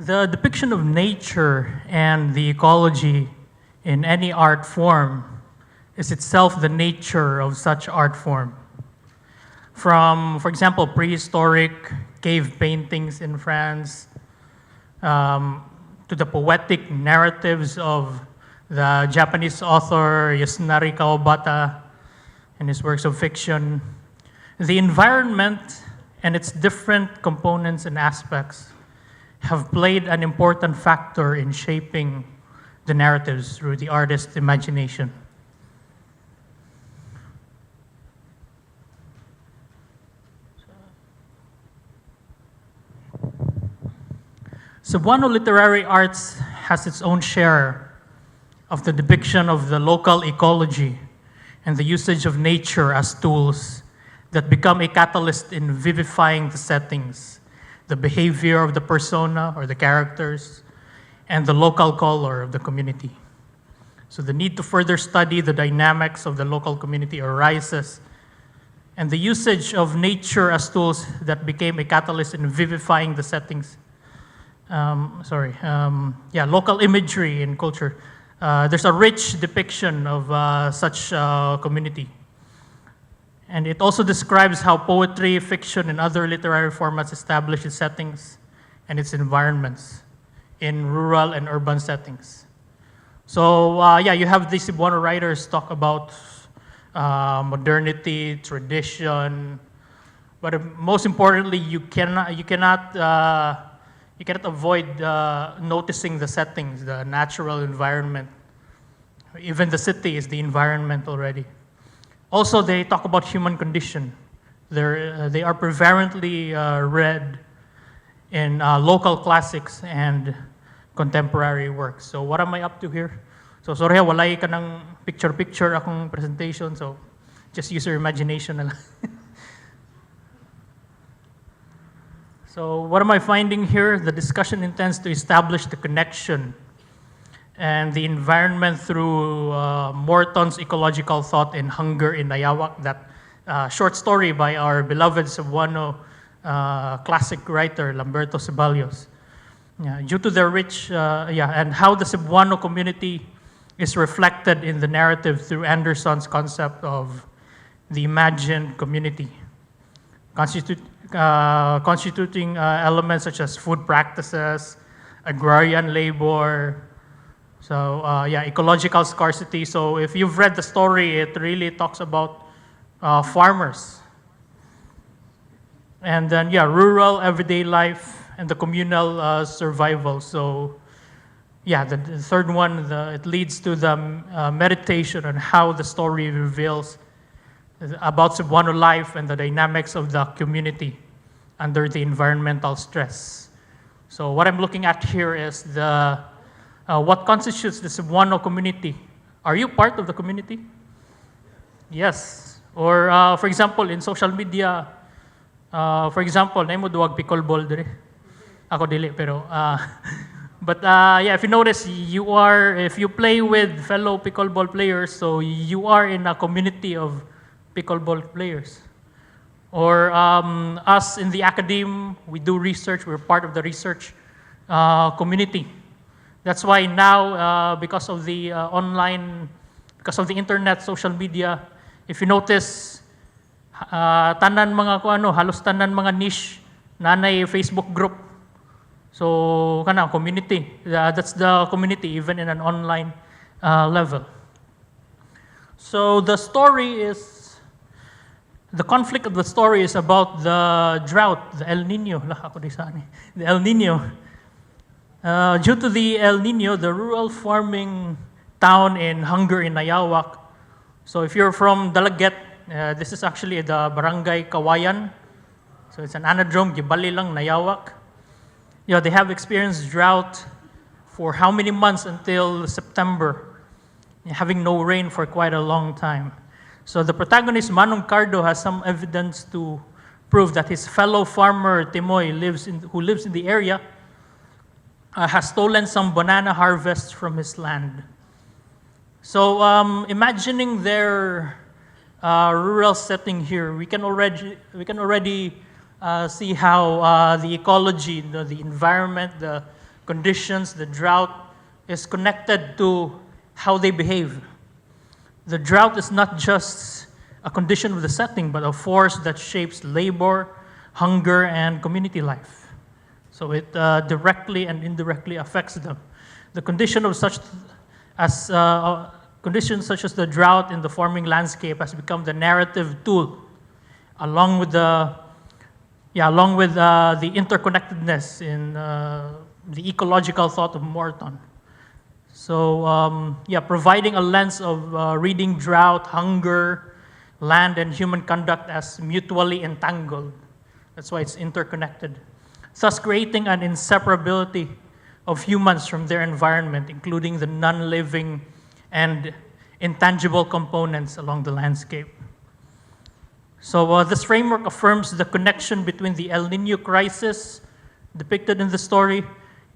The depiction of nature and the ecology in any art form is itself the nature of such art form. From, for example, prehistoric cave paintings in France, to the poetic narratives of the Japanese author Yasunari Kawabata and his works of fiction, the environment and its different components and aspects have played an important factor in shaping the narratives through the artist's imagination. Cebuano literary arts has its own share of the depiction of the local ecology and the usage of nature as tools that become a catalyst in vivifying the settings, the behavior of the persona or the characters, and the local color of the community. So the need to further study the dynamics of the local community arises, and the usage of nature as tools that became a catalyst in vivifying the settings. Local imagery and culture. There's a rich depiction of such community. And it also describes how poetry, fiction, and other literary formats establish its settings and its environments in rural and urban settings. So you have the Cebuano writers talk about modernity, tradition, but most importantly, you cannot avoid noticing the settings, the natural environment. Even the city is the environment already. Also, they talk about human condition. They are prevalently read in local classics and contemporary works. So what am I up to here? So sorry, walay ka ng picture-picture akong presentation, so just use your imagination na lang. So what am I finding here? The discussion intends to establish the connection and the environment through Morton's ecological thought in Hunger in Nayawak, that short story by our beloved Cebuano classic writer, Lamberto Ceballos. Due to their rich, and how the Cebuano community is reflected in the narrative through Anderson's concept of the imagined community, constituting elements such as food practices, agrarian labor, ecological scarcity. So if you've read the story, it really talks about farmers. And then, rural everyday life and the communal survival. So, the third one, it leads to the meditation on how the story reveals about Cebuano life and the dynamics of the community under the environmental stress. So what I'm looking at here is what constitutes the Cebuano community. Are you part of the community? Yes. Or for example, in social media, for example, naimo duwag pickleball dire. Ako dili, pero but if you notice, if you play with fellow pickleball players, so you are in a community of pickleball players. Or us in the academe, we do research. We're part of the research community. That's why now, because of the internet, social media, if you notice, halos tanan mga niche nanay Facebook group. So community. That's the community, even in an online level. So the conflict of the story is about the drought, the El Niño. The El Niño. Due to the El Niño, the rural farming town in Hunger in Nayawak. So if you're from Dalaget, this is actually the barangay Kawayan. So it's an anadrome, Gibali lang, Nayawak. They have experienced drought for how many months until September, having no rain for quite a long time. So the protagonist, Manong Cardo, has some evidence to prove that his fellow farmer, Temoy, who lives in the area, has stolen some banana harvests from his land. So imagining their rural setting here, we can already see how the ecology, the environment, the conditions, the drought, is connected to how they behave. The drought is not just a condition of the setting, but a force that shapes labor, hunger, and community life. So it directly and indirectly affects them. The condition of such as conditions such as the drought in the farming landscape has become the narrative tool, along with the interconnectedness in the ecological thought of Morton. So providing a lens of reading drought, hunger, land, and human conduct as mutually entangled. That's why it's interconnected. Thus creating an inseparability of humans from their environment, including the non-living and intangible components along the landscape. So this framework affirms the connection between the El Niño crisis depicted in the story,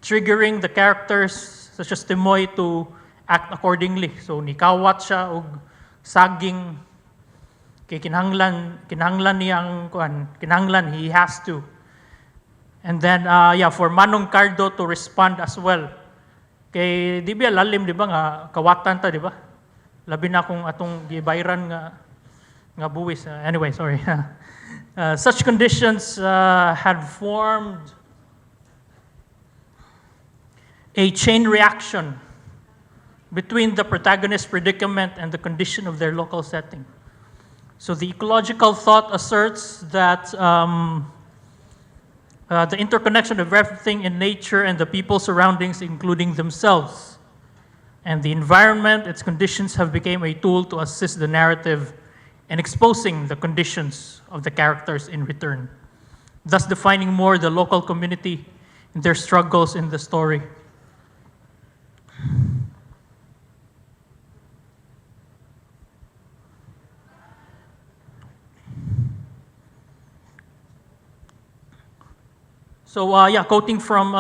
triggering the characters such as Temoy to act accordingly. So nikawat siya og saging kay kinahanglan niya ang kinahanglan he has to. And then for Manong Cardo to respond as well. Kay di ba lalim di ba nga kawatan ta di ba? Labi na kung atong gibayran nga buwis. Anyway, sorry. Such conditions had formed a chain reaction between the protagonist's predicament and the condition of their local setting. So the ecological thought asserts that the interconnection of everything in nature and the people surroundings, including themselves, and the environment, its conditions have become a tool to assist the narrative in exposing the conditions of the characters in return, thus defining more the local community and their struggles in the story. So quoting from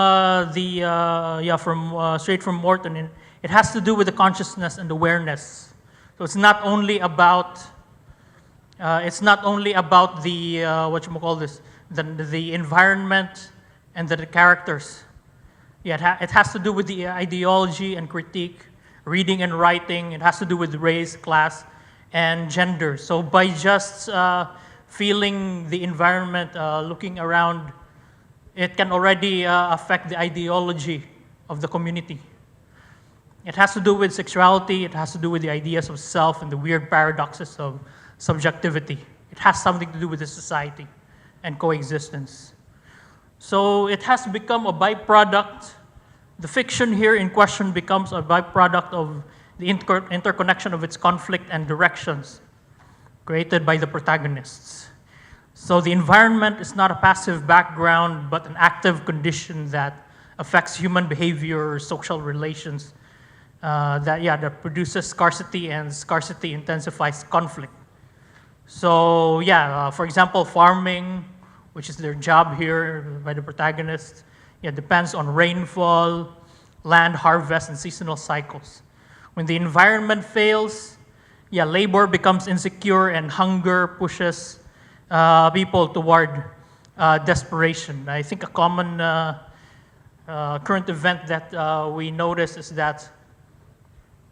straight from Morton, it has to do with the consciousness and awareness. So it's not only about the the environment and the characters. Yeah, it has to do with the ideology and critique, reading and writing. It has to do with race, class, and gender. So by just feeling the environment, looking around, it can already affect the ideology of the community. It has to do with sexuality, it has to do with the ideas of self and the weird paradoxes of subjectivity. It has something to do with the society and coexistence. So it has become a byproduct. The fiction here in question becomes a byproduct of the interconnection of its conflict and directions created by the protagonists. So the environment is not a passive background, but an active condition that affects human behavior, social relations, that produces scarcity, and scarcity intensifies conflict. So for example, farming, which is their job here by the protagonist, depends on rainfall, land harvest, and seasonal cycles. When the environment fails, labor becomes insecure and hunger pushes people toward desperation. I think a common current event that we notice is that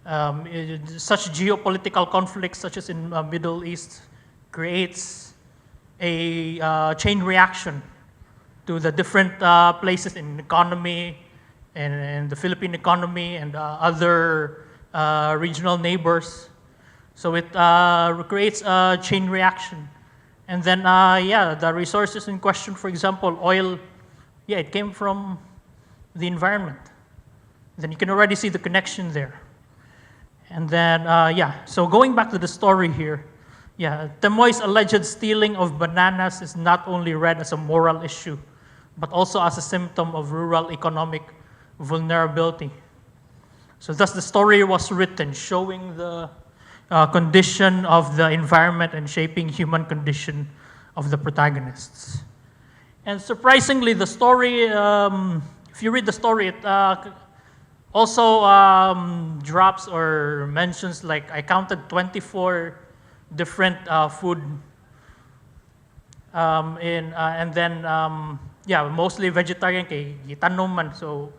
such geopolitical conflicts, such as in Middle East, creates a chain reaction to the different places in economy and the Philippine economy and other regional neighbors. So it creates a chain reaction. And then, the resources in question, for example, oil, it came from the environment. Then you can already see the connection there. And then, so going back to the story here, Temoy's alleged stealing of bananas is not only read as a moral issue, but also as a symptom of rural economic vulnerability. So thus the story was written, showing the condition of the environment and shaping human condition of the protagonists. And surprisingly, the story, if you read the story, it also drops or mentions, like I counted 24 different food and then mostly vegetarian kay gitanom man, so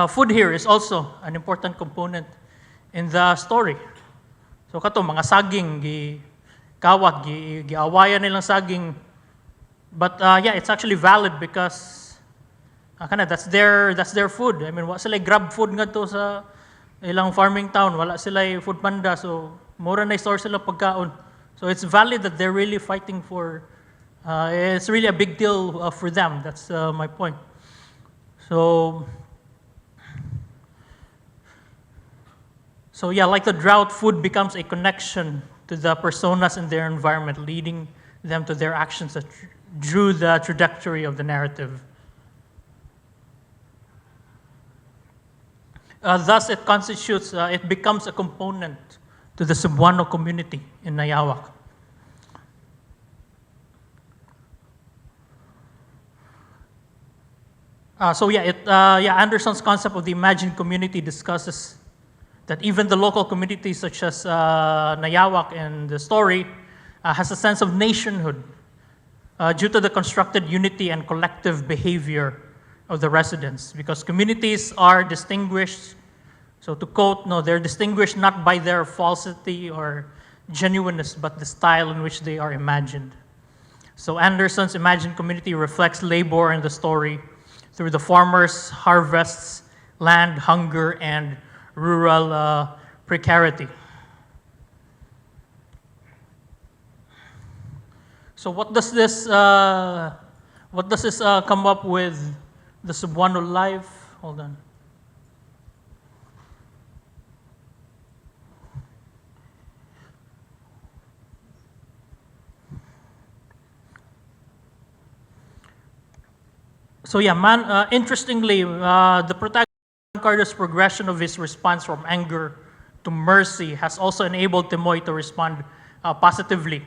food here is also an important component in the story. So kato mga saging kawat giawayan nilang saging, but yeah, it's actually valid because that's their food. I mean, wa sila grab food ngadto sa ilang farming town, wala sila food panda, so mura na store sila pagkaon. So it's valid that they're really fighting for. It's really a big deal for them. That's my point. So yeah, like the drought, food becomes a connection to the personas in their environment, leading them to their actions that drew the trajectory of the narrative. Thus, it becomes a component to the Cebuano community in Nayawak. Anderson's concept of the imagined community discusses that even the local communities such as Nayawak in the story has a sense of nationhood due to the constructed unity and collective behavior of the residents, because communities are distinguished, so to quote, no, they're distinguished not by their falsity or genuineness, but the style in which they are imagined. So Anderson's imagined community reflects labor in the story through the farmers' harvests, land hunger, and rural precarity. So what does this come up with the Cebuano life? Hold on. So yeah, interestingly, the protagonist Cardo's progression of his response from anger to mercy has also enabled Temoy to respond positively.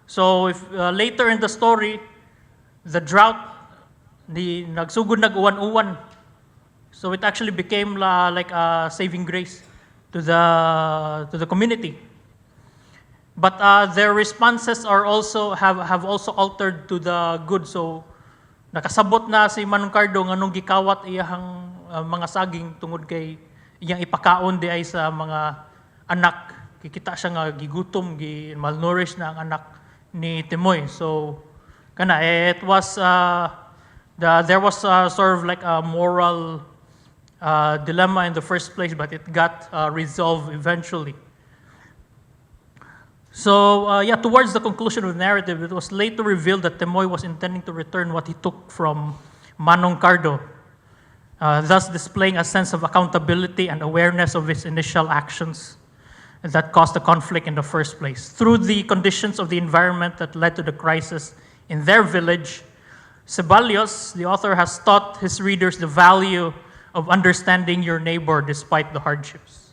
So if later in the story, the drought, the nagsugod nag-uwan-uwan, so it actually became like a saving grace to the community. But their responses are also have also altered to the good. So nakasabot na si Manong Cardo nganong gikawat iyang mga saging tungod kay iyang ipakaon di ay sa mga anak. Kikita siya nga gigutom, malnourished na ang anak ni Temoy. So it was there was sort of like a moral dilemma in the first place, but it got resolved eventually. So towards the conclusion of the narrative, it was later revealed that Temoy was intending to return what he took from Manong Cardo, thus displaying a sense of accountability and awareness of his initial actions that caused the conflict in the first place. Through the conditions of the environment that led to the crisis in their village, Ceballos, the author, has taught his readers the value of understanding your neighbor despite the hardships.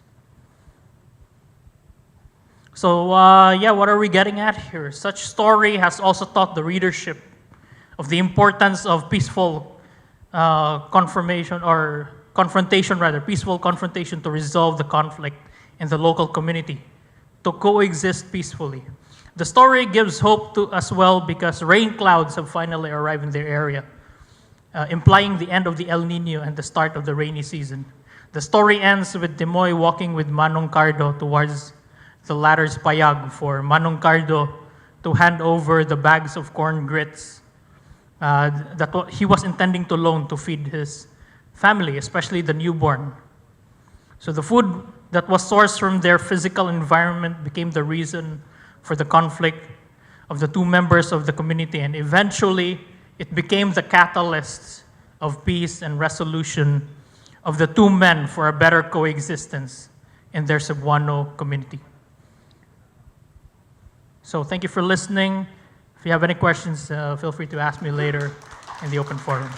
So what are we getting at here? Such story has also taught the readership of the importance of peaceful confrontation to resolve the conflict in the local community, to coexist peacefully. The story gives hope to as well because rain clouds have finally arrived in their area, implying the end of the El Niño and the start of the rainy season. The story ends with Temoy walking with Manong Cardo towards the latter's payag for Manong Cardo to hand over the bags of corn grits that he was intending to loan to feed his family, especially the newborn. So the food that was sourced from their physical environment became the reason for the conflict of the two members of the community, and eventually it became the catalyst of peace and resolution of the two men for a better coexistence in their Cebuano community. So thank you for listening. If you have any questions, feel free to ask me later in the open forum.